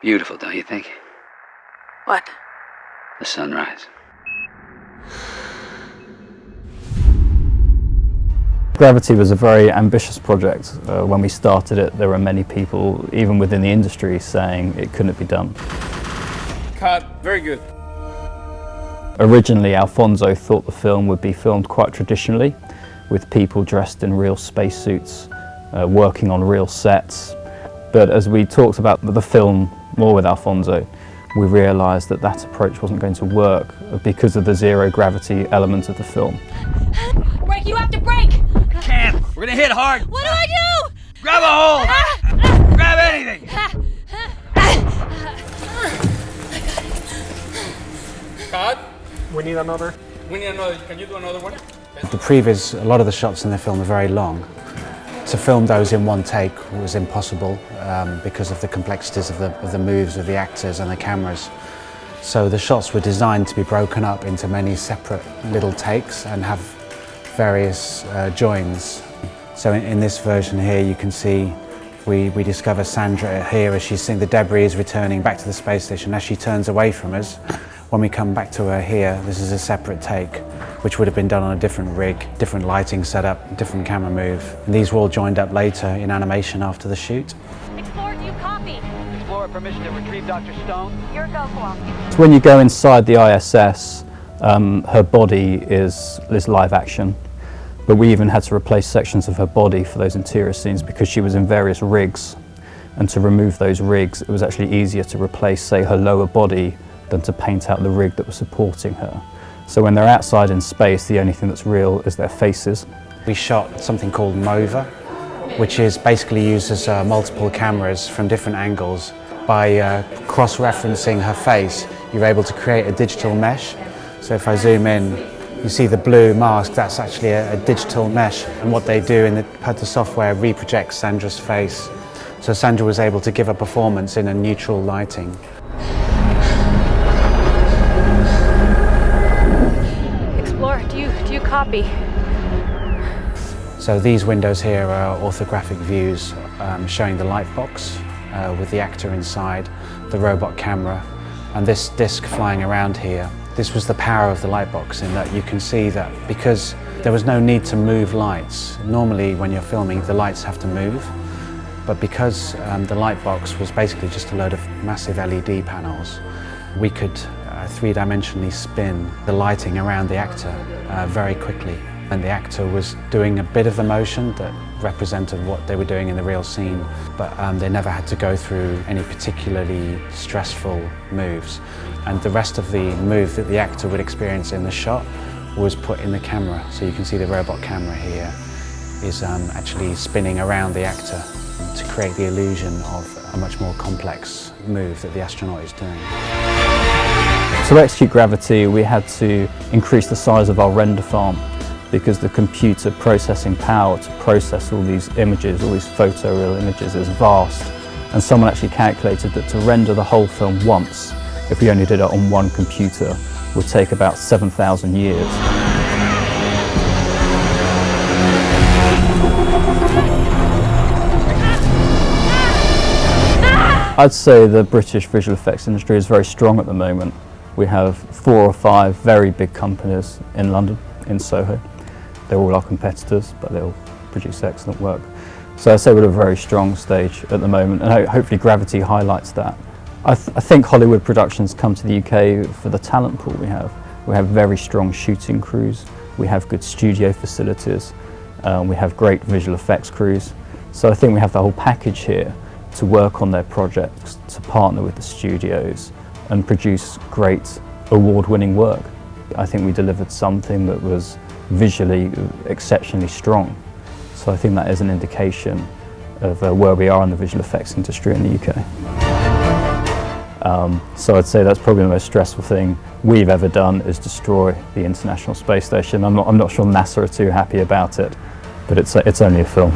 Beautiful, don't you think? What? The sunrise. Gravity was a very ambitious project. When we started it, there were many people, even within the industry, saying it couldn't be done. Cut. Very good. Originally, Alfonso thought the film would be filmed quite traditionally, with people dressed in real spacesuits, working on real sets. But as we talked about the film more with Alfonso, we realised that that approach wasn't going to work because of the zero gravity element of the film. Brake, you have to brake! I can't. We're gonna hit hard. What do I do? Grab a hold. Grab anything. Cut. We need another. We need another. Can you do another one? The previs, a lot of the shots in the film are very long. To film those in one take was impossible because of the complexities of the moves of the actors and the cameras. So the shots were designed to be broken up into many separate little takes and have various joins. So in this version here you can see we discover Sandra here as she's seeing the debris is returning back to the space station. As she turns away from us, when we come back to her here, this is a separate take, which would have been done on a different rig, different lighting setup, different camera move. And these were all joined up later in animation after the shoot. Explorer, do you copy? Explorer, permission to retrieve Dr. Stone. Your go, Cuarón. So when you go inside the ISS, her body is live action, but we even had to replace sections of her body for those interior scenes because she was in various rigs. And to remove those rigs, it was actually easier to replace, say, her lower body than to paint out the rig that was supporting her. So when they're outside in space, the only thing that's real is their faces. We shot something called MOVA, which is basically uses multiple cameras from different angles. By cross-referencing her face, you're able to create a digital mesh. So if I zoom in, you see the blue mask, that's actually a digital mesh. And what they do in the software reprojects Sandra's face. So Sandra was able to give a performance in a neutral lighting. Explorer, do you copy? So these windows here are orthographic views showing the light box with the actor inside, the robot camera, and this disc flying around here. This was the power of the light box in that you can see that because there was no need to move lights. Normally when you're filming, the lights have to move, but because the light box was basically just a load of massive LED panels, we could three-dimensionally spin the lighting around the actor very quickly. And the actor was doing a bit of the motion that represented what they were doing in the real scene, but they never had to go through any particularly stressful moves. And the rest of the move that the actor would experience in the shot was put in the camera. So you can see the robot camera here is actually spinning around the actor to create the illusion of a much more complex move that the astronaut is doing. To execute Gravity, we had to increase the size of our render farm because the computer processing power to process all these images, all these photoreal images, is vast. And someone actually calculated that to render the whole film once, if we only did it on one computer, would take about 7,000 years. I'd say the British visual effects industry is very strong at the moment. We have 4 or 5 very big companies in London, in Soho. They're all our competitors, but they all produce excellent work. So I'd say we're at a very strong stage at the moment, and hopefully Gravity highlights that. I think Hollywood productions come to the UK for the talent pool we have. We have very strong shooting crews, we have good studio facilities, we have great visual effects crews. So I think we have the whole package here to work on their projects, to partner with the studios and produce great award-winning work. I think we delivered something that was visually exceptionally strong. So I think that is an indication of where we are in the visual effects industry in the UK. So I'd say that's probably the most stressful thing we've ever done, is destroy the International Space Station. I'm not sure NASA are too happy about it, but it's only a film.